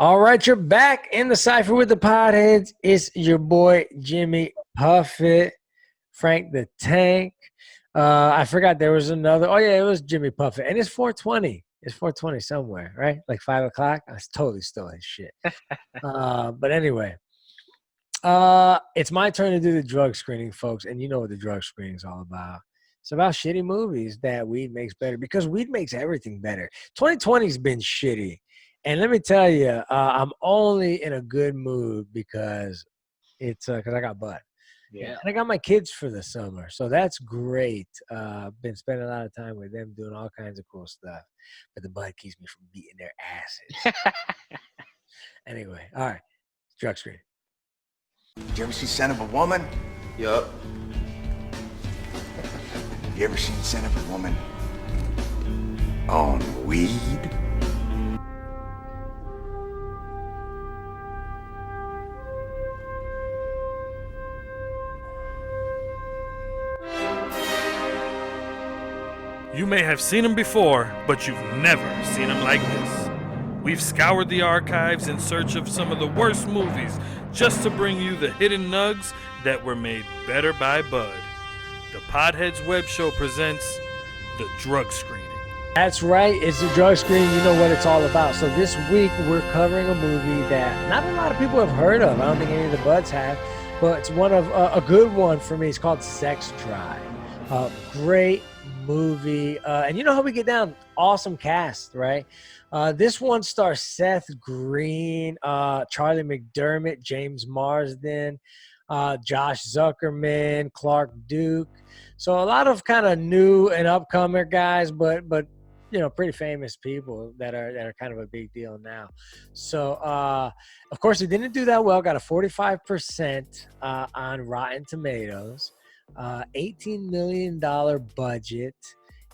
All right, you're back in the cipher with the Podheads. It's your boy Jimmy Puffett, Frank the Tank. I forgot there was another. Oh yeah, it was Jimmy Puffett, and it's 4:20. It's 4:20 somewhere, right? Like 5 o'clock. I totally stole his shit. But anyway, it's my turn to do the drug screening, folks, and you know what the drug screening is all about. It's about shitty movies that weed makes better because weed makes everything better. 2020's been shitty. And let me tell you, I'm only in a good mood because it's because I got bud. Yeah. And I got my kids for the summer. So that's great. Been spending a lot of time with them doing all kinds of cool stuff. But the bud keeps me from beating their asses. Anyway, all right. Drug screening. Did you ever see Son of a Woman? Yup. You ever seen Son of a Woman on weed? You may have seen him before, but you've never seen him like this. We've scoured the archives in search of some of the worst movies just to bring you the hidden nugs that were made better by Bud. The Podheads Web Show presents The Drug Screening. That's right. It's the drug screening. You know what it's all about. So this week we're covering a movie that not a lot of people have heard of. I don't think any of the buds have, but it's one of a good one for me. It's called Sex Drive. Great movie. And you know how we get down? Awesome cast, right? This one stars Seth Green, Charlie McDermott, James Marsden, Josh Zuckerman, Clark Duke. So a lot of kind of new and upcomer guys, but you know, pretty famous people that are kind of a big deal now. So of course, it didn't do that well. Got a 45% on Rotten Tomatoes, $18 million budget.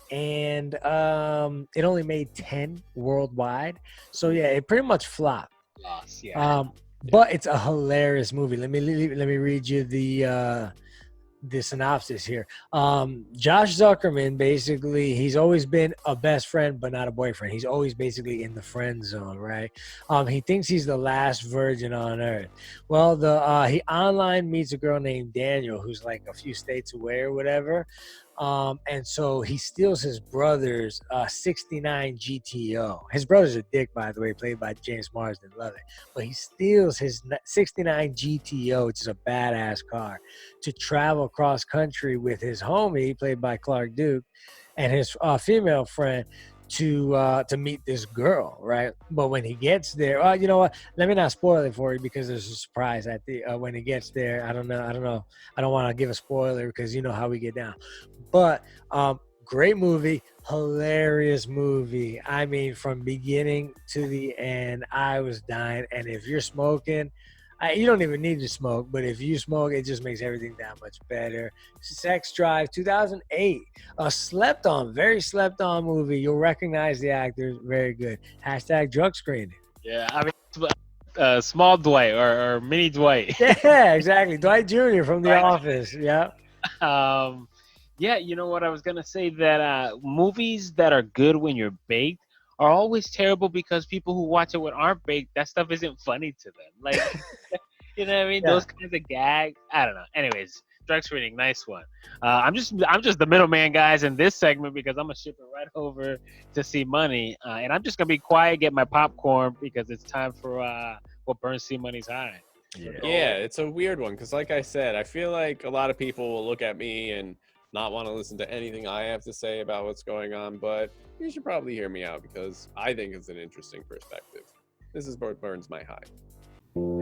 And it only made 10 worldwide. So yeah, it pretty much flopped. Loss, yeah. But it's a hilarious movie. Let me read you the synopsis here. Josh Zuckerman, basically, he's always been a best friend, but not a boyfriend. He's always basically in the friend zone, right? He thinks he's the last virgin on earth. Well, he online meets a girl named Daniel, who's like a few states away or whatever. And so he steals his brother's 69 GTO. His brother's a dick, by the way, played by James Marsden. Love it. But he steals his 69 GTO, which is a badass car, to travel cross country with his homie, played by Clark Duke, and his female friend to meet this girl, right? But when he gets there, you know what? Let me not spoil it for you because there's a surprise at the when he gets there. I don't know. I don't want to give a spoiler because you know how we get down. But great movie, hilarious movie. I mean, from beginning to the end, I was dying. And if you're smoking, you don't even need to smoke, but if you smoke, it just makes everything that much better. Sex Drive, 2008, a very slept on movie. You'll recognize the actors, very good. Hashtag drug screening. Yeah, I mean, small Dwight or mini Dwight. Yeah, exactly. Dwight Jr. from The Right. Office. Yeah. Yeah, you know what I was gonna say, that movies that are good when you're baked are always terrible because people who watch it when aren't baked, that stuff isn't funny to them. Like, you know what I mean? Yeah. Those kinds of gags. I don't know. Anyways, drug screening, nice one. I'm just the middleman, guys, in this segment because I'm gonna ship it right over to See Money, and I'm just gonna be quiet, get my popcorn because it's time for what burns See Money's high. Yeah, it's a weird one because, like I said, I feel like a lot of people will look at me and not want to listen to anything I have to say about what's going on, but you should probably hear me out because I think it's an interesting perspective. This is what burns my high.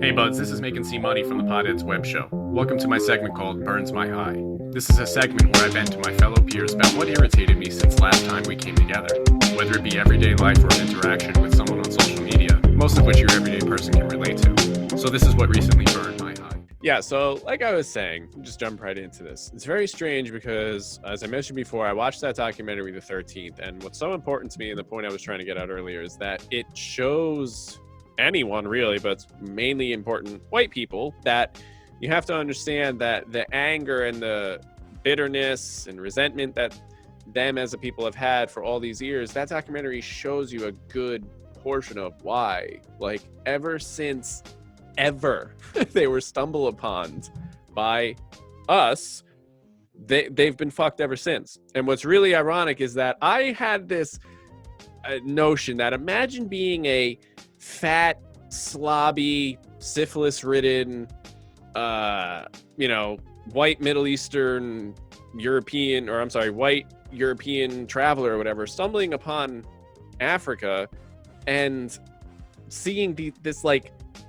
Hey buds, this is Making See Money from the Podheads Web Show. Welcome to my segment called Burns My High. This is a segment where I vent to my fellow peers about what irritated me since last time we came together, whether it be everyday life or an interaction with someone on social media, most of which your everyday person can relate to. So this is what recently burned my high. Yeah, so like I was saying, just jump right into this. It's very strange because, as I mentioned before, I watched that documentary, The 13th, and what's so important to me, and the point I was trying to get out earlier, is that it shows anyone really, but it's mainly important white people, that you have to understand that the anger and the bitterness and resentment that them as a people have had for all these years, that documentary shows you a good portion of why, like, ever since ever they were stumbled upon by us, they've been fucked ever since. And what's really ironic is that I had this notion that imagine being a fat, slobby, syphilis-ridden, white Middle Eastern European, or I'm sorry, white European traveler or whatever, stumbling upon Africa and seeing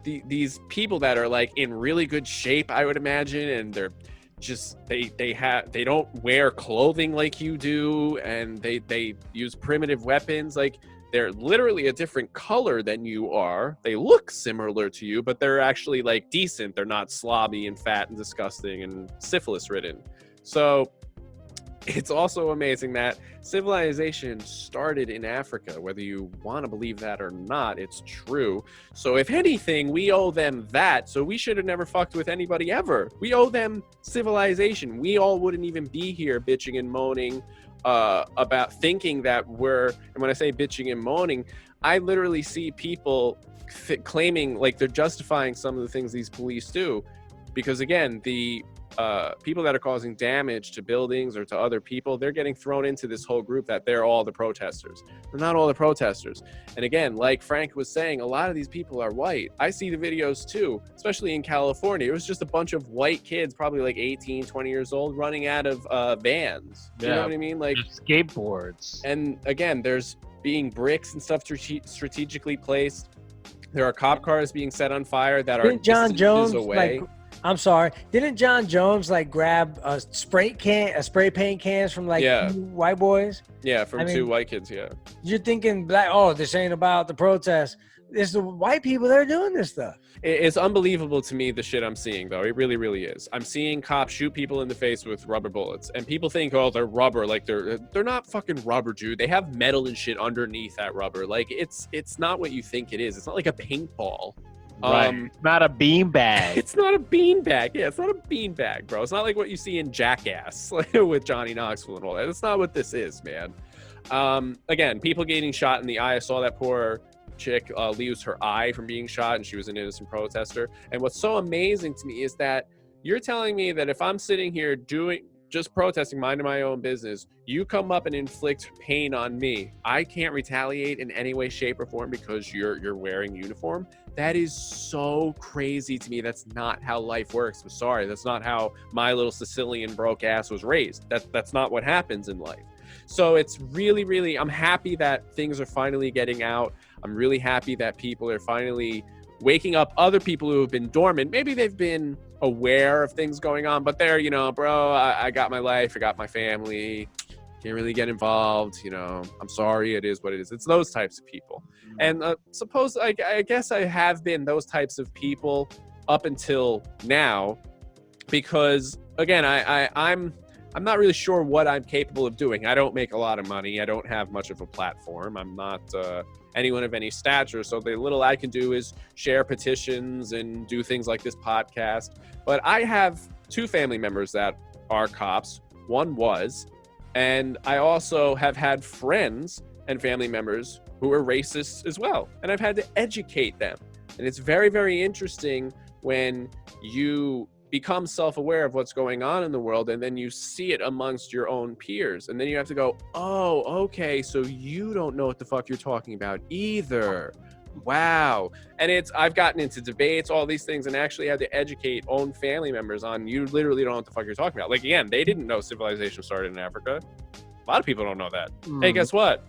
these people that are like in really good shape, I would imagine, and they're just they don't wear clothing like you do, and they use primitive weapons. Like, they're literally a different color than you are. They look similar to you, but they're actually like decent. They're not slobby and fat and disgusting and syphilis ridden. So it's also amazing that civilization started in Africa. Whether you want to believe that or not, it's true. So if anything, we owe them that. So we should have never fucked with anybody ever. We owe them civilization. We all wouldn't even be here bitching and moaning about thinking that we're, and when I say bitching and moaning, I literally see people claiming like they're justifying some of the things these police do. Because again, the people that are causing damage to buildings or to other people, they're getting thrown into this whole group that they're all the protesters. They're not all the protesters. And again, like Frank was saying, a lot of these people are white. I see the videos too, especially in California. It was just a bunch of white kids, probably like 18, 20 years old, running out of vans. You know what I mean? Like skateboards. And again, there's being bricks and stuff strategically placed. There are cop cars being set on fire that are John Jones away. I'm sorry. Didn't John Jones like grab a spray paint cans from like two white boys? Yeah, from two white kids. Yeah. You're thinking black. Oh, this ain't about the protest. It's the white people that are doing this stuff. It's unbelievable to me, the shit I'm seeing, though. It really, really is. I'm seeing cops shoot people in the face with rubber bullets, and people think, oh, they're rubber. Like they're not fucking rubber, dude. They have metal and shit underneath that rubber. Like it's not what you think it is. It's not like a paintball. Right. Not a beanbag. It's not a beanbag. Yeah, it's not a beanbag, bro. It's not like what you see in Jackass with Johnny Knoxville and all that. That's not what this is, man. Again, people getting shot in the eye. I saw that poor chick lose her eye from being shot, and she was an innocent protester. And what's so amazing to me is that you're telling me that if I'm sitting here just protesting, minding my own business, you come up and inflict pain on me, I can't retaliate in any way, shape, or form because you're wearing uniform? That is so crazy to me. That's not how life works. I'm sorry. That's not how my little Sicilian broke ass was raised. That's not what happens in life. So it's really, really, I'm happy that things are finally getting out. I'm really happy that people are finally waking up other people who have been dormant. Maybe they've been aware of things going on, but they're, bro, I got my life, I got my family, can't really get involved, I'm sorry, it is what it is. It's those types of people. And I guess I have been those types of people up until now, because again, I'm not really sure what I'm capable of doing. I don't make a lot of money. I don't have much of a platform. I'm not anyone of any stature. So the little I can do is share petitions and do things like this podcast. But I have two family members that are cops. One was, and I also have had friends and family members who are racist as well. And I've had to educate them. And it's very, very interesting when you become self-aware of what's going on in the world, and then you see it amongst your own peers, and then you have to go, oh, okay, so you don't know what the fuck you're talking about either. Wow. And I've gotten into debates, all these things, and actually had to educate own family members on, you literally don't know what the fuck you're talking about. Like, again, they didn't know civilization started in Africa. A lot of people don't know that. Hey, guess what?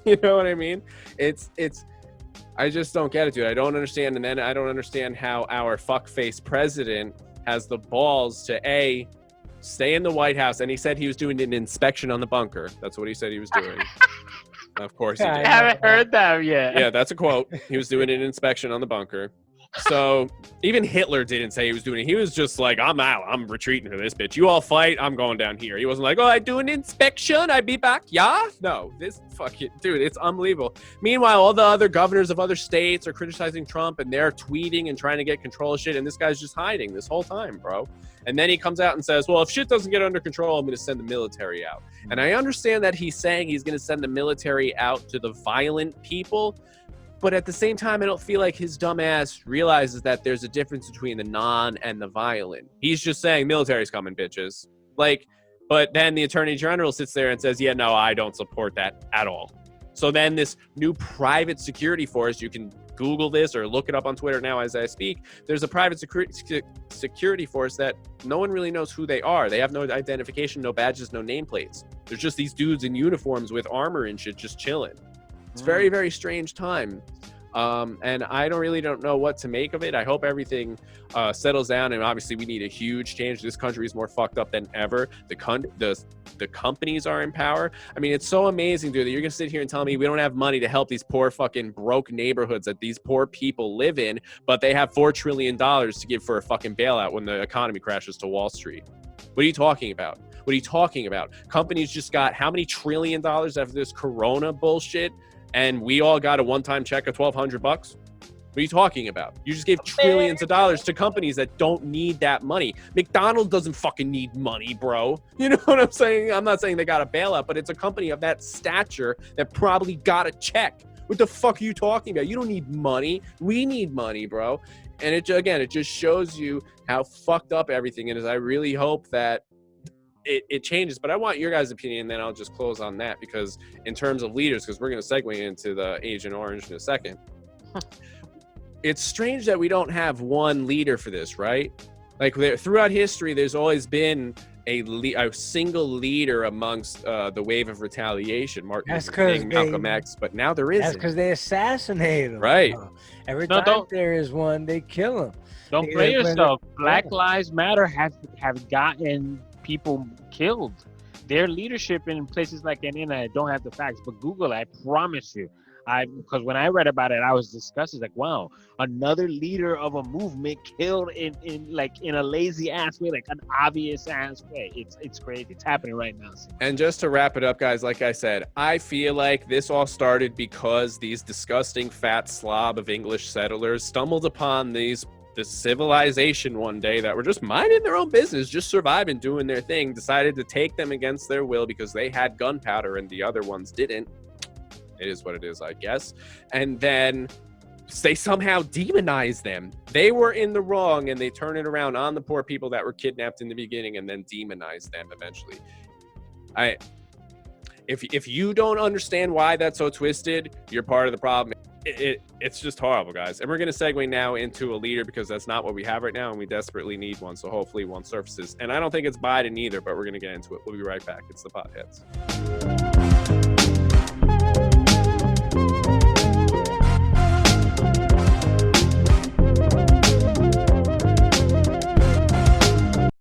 You know what I mean? I just don't get it, dude. I don't understand. And then I don't understand how our fuckface president has the balls to stay in the White House, and he said he was doing an inspection on the bunker. That's what he said he was doing. Of course he did. I haven't heard that yet. Yeah, that's a quote. He was doing an inspection on the bunker. So even Hitler didn't say he was doing it. He was just like, I'm out. I'm retreating to this bitch. You all fight. I'm going down here. He wasn't like, oh, I do an inspection. I be back. Yeah. No, this fucking dude, it's unbelievable. Meanwhile, all the other governors of other states are criticizing Trump, and they're tweeting and trying to get control of shit. And this guy's just hiding this whole time, bro. And then he comes out and says, well, if shit doesn't get under control, I'm going to send the military out. And I understand that he's saying he's going to send the military out to the violent people. But at the same time, I don't feel like his dumb ass realizes that there's a difference between the non and the violent. He's just saying military's coming, bitches. Like, but then the attorney general sits there and says, yeah, no, I don't support that at all. So then this new private security force, you can Google this or look it up on Twitter now as I speak. There's a private security force that no one really knows who they are. They have no identification, no badges, no nameplates. There's just these dudes in uniforms with armor and shit just chilling. It's very, very strange time. And I don't know what to make of it. I hope everything settles down, and obviously we need a huge change. This country is more fucked up than ever. The companies are in power. I mean, it's so amazing, dude, that you're gonna sit here and tell me we don't have money to help these poor fucking broke neighborhoods that these poor people live in, but they have $4 trillion to give for a fucking bailout when the economy crashes to Wall Street. What are you talking about? What are you talking about? Companies just got how many $1 trillion after this corona bullshit, and we all got a one-time check of $1,200 bucks? What are you talking about? You just gave trillions of dollars to companies that don't need that money. McDonald's doesn't fucking need money, bro. You know what I'm saying? I'm not saying they got a bailout, but it's a company of that stature that probably got a check. What the fuck are you talking about? You don't need money. We need money, bro. And it just shows you how fucked up everything is. I really hope that it changes, but I want your guys' opinion, and then I'll just close on that, because in terms of leaders, because we're going to segue into the Agent Orange in a second. It's strange that we don't have one leader for this, right? Like throughout history, there's always been a single leader amongst the wave of retaliation. Martin Luther King, Malcolm X, but now there isn't. That's because they assassinate him. Right. Every time there is one, they kill him. Don't play yourself. Black Lives Matter have gotten people killed. Their leadership in places like Indiana, I don't have the facts, but Google, I promise you. Because when I read about it, I was disgusted. Like, wow, another leader of a movement killed in a lazy ass way, like an obvious ass way. It's crazy. It's happening right now. And just to wrap it up, guys, like I said, I feel like this all started because these disgusting fat slob of English settlers stumbled upon this civilization one day that were just minding their own business, just surviving, doing their thing, decided to take them against their will because they had gunpowder and the other ones didn't. It is what it is, I guess. And then they somehow demonize them. They were in the wrong, and they turn it around on the poor people that were kidnapped in the beginning and then demonize them eventually. If you don't understand why that's so twisted, you're part of the problem. It's just horrible, guys. And we're going to segue now into a leader, because that's not what we have right now, and we desperately need one. So hopefully one surfaces. And I don't think it's Biden either, but we're going to get into it. We'll be right back. It's the Potheads.